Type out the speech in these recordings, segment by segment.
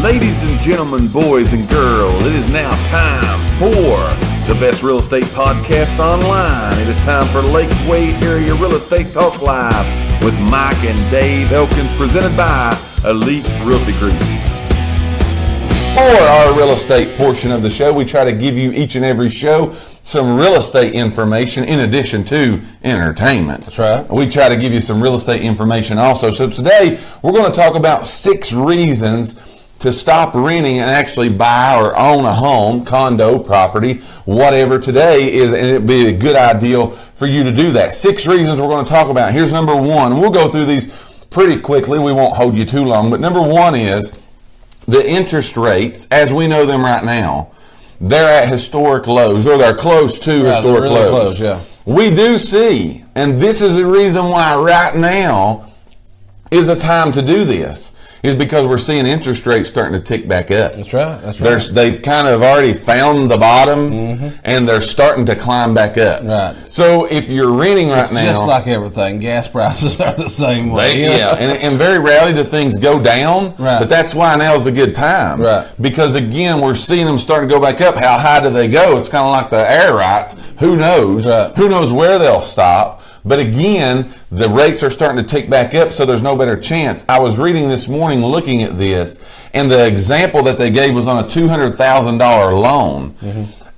Ladies and gentlemen, boys and girls, it is now time for the best real estate podcast online. It is time for Lakeway Area Real Estate Talk Live with Mike and Dave Elkins, presented by Elite Realty Group. For our real estate portion of the show, we try to give you each and every show some real estate information in addition to entertainment. That's right. We try to give you some real estate information also. So today, we're going to talk about 6 reasons to stop renting and actually buy or own a home, condo, property, whatever today is, and it'd be a good idea for you to do that. 6 reasons we're going to talk about. Here's number 1. We'll go through these pretty quickly. We won't hold you too long, but number 1 is the interest rates, as we know them right now, they're at historic lows, or they're close to historic really lows. Close, yeah. We do see, and this is the reason why right now is a time to do this, is because we're seeing interest rates starting to tick back up. That's right. That's right. They've kind of already found the bottom, and they're starting to climb back up. Right. So if you're renting right now, just like everything, gas prices are the same way. And very rarely do things go down. Right. But that's why now's a good time. Right. Because again, we're seeing them starting to go back up. How high do they go? It's kind of like the air rights. Who knows? Right. Who knows where they'll stop? But again, the rates are starting to tick back up, so there's no better chance. I was reading this morning looking at this, and the example that they gave was on a $200,000 loan.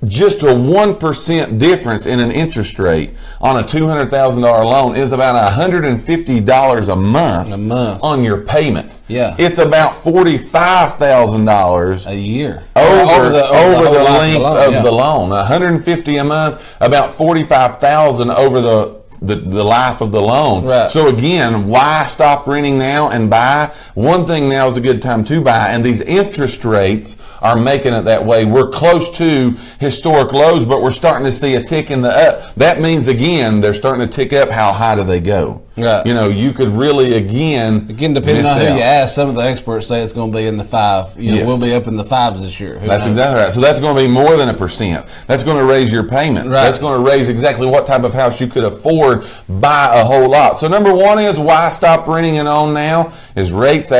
Just a 1% difference in an interest rate on a $200,000 loan is about $150 a month on your payment. Yeah. It's about $45,000 a year over the length of of the loan. $150 a month, about $45,000 over the life of the loan. Right. So again, why stop renting now and buy? One thing, now is a good time to buy, and these interest rates are making it that way. We're close to historic lows, but we're starting to see a tick in the up. That means again, they're starting to tick up. How high do they go? Right. You know, you could really again depending on who you ask, some of the experts say it's going to be in the 5. Yes. We'll be up in the 5s this year. That's exactly right. So that's going to be more than 1%. That's going to raise your payment. Right. That's going to raise exactly what type of house you could afford, buy a whole lot. So number 1 is why stop renting and own now is rates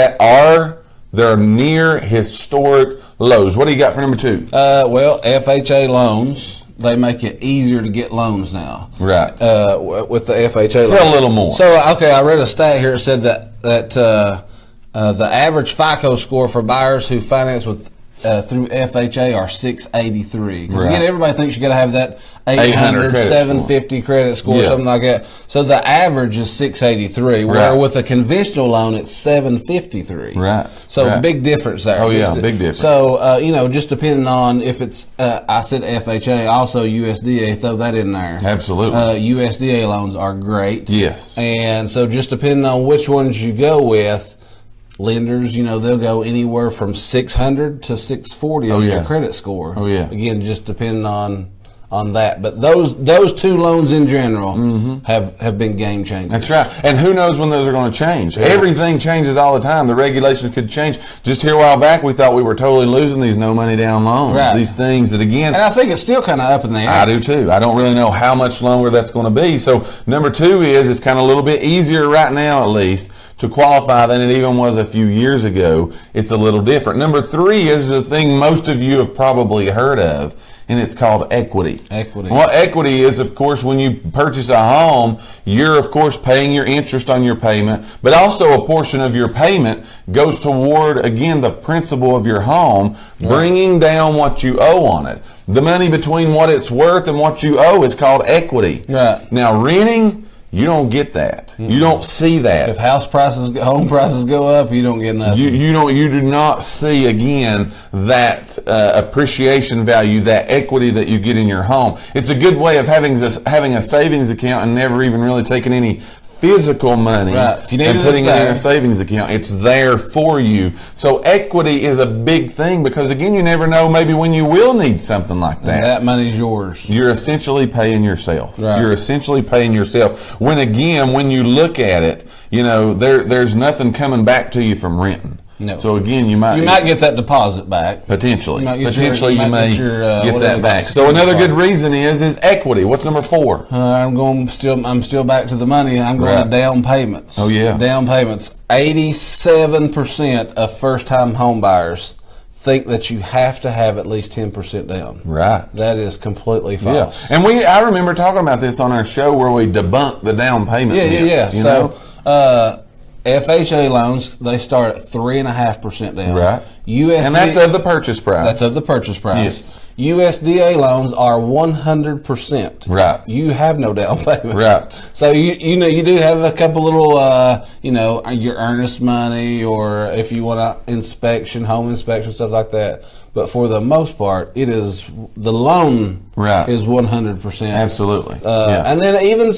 they're near historic lows. What do you got for number 2? Well, FHA loans. They make it easier to get loans now. Right. With the FHA loans. Tell a little more. So, okay, I read a stat here that said that the average FICO score for buyers who finance with through FHA are 683. Because again, everybody thinks you got to have that 800, 750 credit score, something like that. So the average is 683, where with a conventional loan, it's 753. Right. So big difference there. Oh, yeah, big difference. So, just depending on if it's, I said FHA, also USDA, throw that in there. Absolutely. USDA loans are great. Yes. And so just depending on which ones you go with, lenders, they'll go anywhere from 600 to 640 on your credit score. Oh, yeah. Again, just depending on that. But those 2 loans in general have been game changers. That's right. And who knows when those are going to change? Yeah. Everything changes all the time. The regulations could change. Just here a while back, we thought we were totally losing these no money down loans. Right. These things that, again, and I think it's still kind of up in the air. I do too. I don't really know how much longer that's going to be. So number 2 is it's kind of a little bit easier right now, at least, to qualify than it even was a few years ago. It's a little different. Number 3 is the thing most of you have probably heard of, and it's called equity. Equity. Well, equity is, of course, when you purchase a home, you're, of course, paying your interest on your payment, but also a portion of your payment goes toward, again, the principal of your home, bringing down what you owe on it. The money between what it's worth and what you owe is called equity. Right. Now, renting, you don't get that. You don't see that. If home prices go up, you don't get nothing. You do not see, again, that appreciation value, that equity that you get in your home. It's a good way of having a savings account and never even really taking any physical money and putting it in a savings account. It's there for you. So equity is a big thing because, again, you never know maybe when you will need something like that. And that money's yours. You're essentially paying yourself. Right. You're essentially paying yourself. When you look at it, there's nothing coming back to you from renting. No. So again, you might get that deposit back. Potentially. You may Get get that back. So another good reason is equity. What's number 4? I'm still back to the money. I'm going to down payments. Oh yeah. Down payments. 87% of first-time home buyers think that you have to have at least 10% down. Right. That is completely false. Yeah. And I remember talking about this on our show where we debunked the down payment. Yeah. You know? FHA loans, they start at 3.5% down. Right. And that's of the purchase price. That's of the purchase price. Yes. USDA loans are 100%. Right. You have no down payment. Right. So you do have a couple little your earnest money, or if you want home inspection, stuff like that. But for the most part, it is the loan is 100%. Absolutely. And then even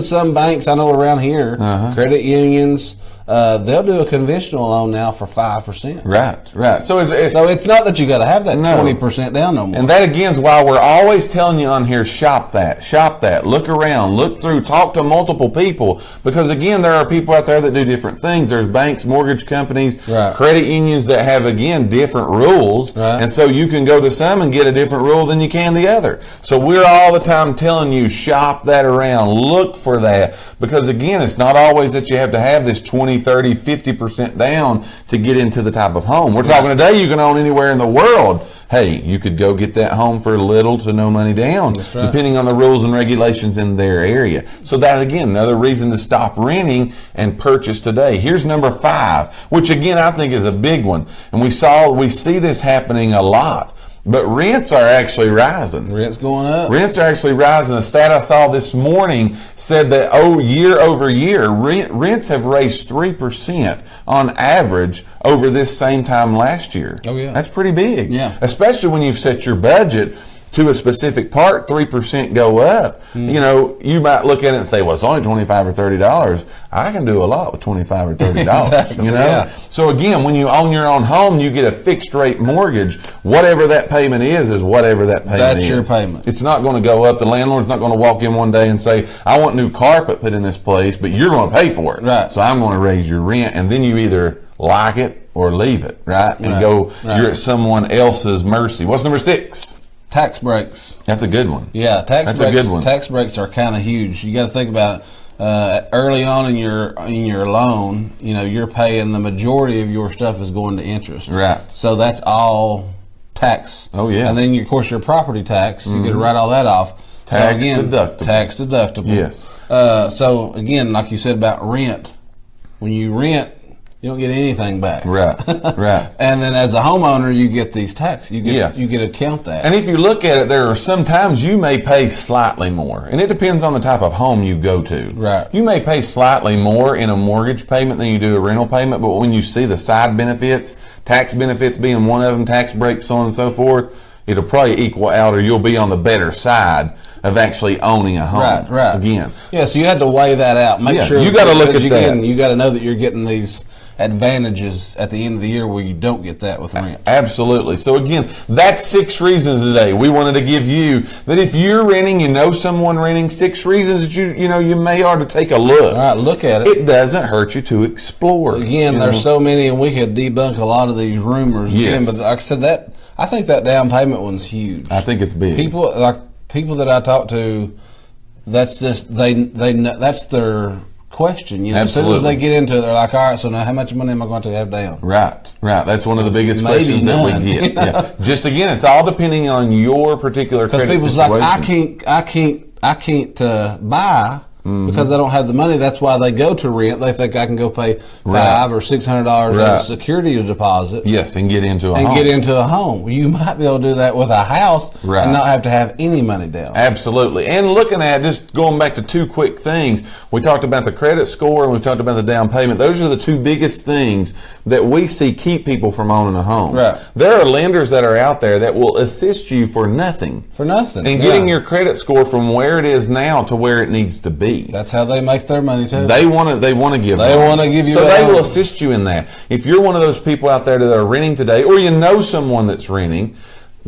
some banks I know around here, credit unions, they'll do a conventional loan now for 5%. Right. So it's not that you got to have that 20% down no more. And that again is why we're always telling you on here, shop that, look around, look through, talk to multiple people, because again, there are people out there that do different things. There's banks, mortgage companies, credit unions that have again different rules, and so you can go to some and get a different rule than you can the other. So we're all the time telling you, shop that around, look for that, because again, it's not always that you have to have this 20, 30, 50% down to get into the type of home. We're talking today you can own anywhere in the world. Hey, you could go get that home for little to no money down, depending on the rules and regulations in their area. So that, again, another reason to stop renting and purchase today. Here's number 5, which again I think is a big one. And we see this happening a lot. But rents are actually rising. Rents going up. Rents are actually rising. A stat I saw this morning said that year over year, rents have raised 3% on average over this same time last year. Oh yeah, that's pretty big. Yeah, especially when you've set your budget to a specific part, 3% go up. You know, you might look at it and say, well, it's only $25 or $30. I can do a lot with $25 or $30. Exactly, you know? So again, when you own your own home, you get a fixed rate mortgage. Whatever that payment is whatever that payment is. That's your payment. It's not going to go up. The landlord's not going to walk in one day and say, I want new carpet put in this place, but you're going to pay for it. Right. So I'm going to raise your rent, and then you either like it or leave it, right? And you're at someone else's mercy. What's number 6? Tax breaks. That's a good one. Yeah, That's a good one. Tax breaks are kind of huge. You got to think about it. Early on in your loan, you're paying the majority of your stuff is going to interest. Right. So that's all tax. Oh yeah. And then of course your property tax, you get to write all that off. Tax deductible. Tax deductible. Yes. So again, like you said about rent, when you rent, you don't get anything back. Right. And then as a homeowner, you get these taxes. You get to count that. And if you look at it, there are some times you may pay slightly more. And it depends on the type of home you go to. Right. You may pay slightly more in a mortgage payment than you do a rental payment, but when you see the side benefits, tax benefits being one of them, tax breaks, so on and so forth, it'll probably equal out, or you'll be on the better side of actually owning a home. Right. Again. Yeah, so you had to weigh that out. Make sure you got to look at that. Again, you got to know that you're getting these advantages at the end of the year where you don't get that with rent. Absolutely. So again, that's 6 reasons today. We wanted to give you that if you're renting, you know someone renting, 6 reasons that you may ought to take a look. All right, look at it. It doesn't hurt you to explore. Again, there's so many, and we could debunk a lot of these rumors. Again, but like I said, I think that down payment one's huge. I think it's big. People that I talk to, that's just they know, that's their question. As soon as they get into it, they're like, all right, so now how much money am I going to have down? Right. That's one of the biggest questions that we get. Yeah. Just again, it's all depending on your particular credit situation. Because people's like, I can't buy because I don't have the money. That's why they go to rent. They think I can go pay $500 or $600 as a security deposit. Yes, and get into a home. You might be able to do that with a house and not have to have any money down. Absolutely. And looking at, just going back to 2 quick things, we talked about the credit score and we talked about the down payment. Those are the 2 biggest things that we see keep people from owning a home. Right. There are lenders that are out there that will assist you for nothing. And getting your credit score from where it is now to where it needs to be. That's how they make their money too. They want to give you. So they will assist you in that. If you're one of those people out there that are renting today, or you know someone that's renting,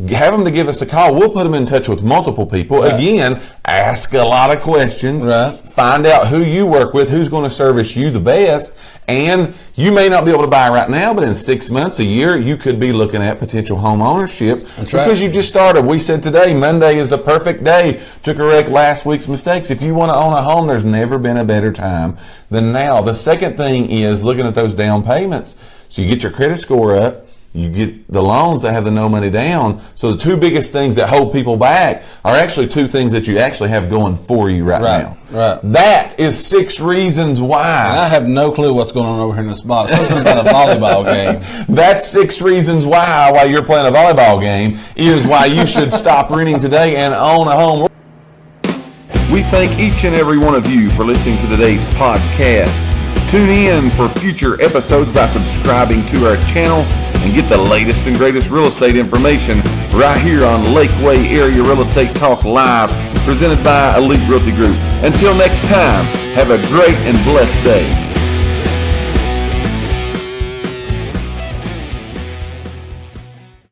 have them to give us a call. We'll put them in touch with multiple people. Right. Again, ask a lot of questions. Right. Find out who you work with, who's going to service you the best, And you may not be able to buy right now, but in 6 months, a year, you could be looking at potential home ownership. That's right. Because you just started. We said today, Monday is the perfect day to correct last week's mistakes. If you want to own a home, there's never been a better time than now. The second thing is looking at those down payments. So you get your credit score up. You get the loans that have the no money down. So the two biggest things that hold people back are actually two things that you actually have going for you right now. Right. That is 6 reasons why. And I have no clue what's going on over here in this box. Something about a volleyball game. That's 6 reasons why you're playing a volleyball game, is why you should stop renting today and own a home. We thank each and every one of you for listening to today's podcast. Tune in for future episodes by subscribing to our channel and get the latest and greatest real estate information right here on Lakeway Area Real Estate Talk Live, presented by Elite Realty Group. Until next time, have a great and blessed day.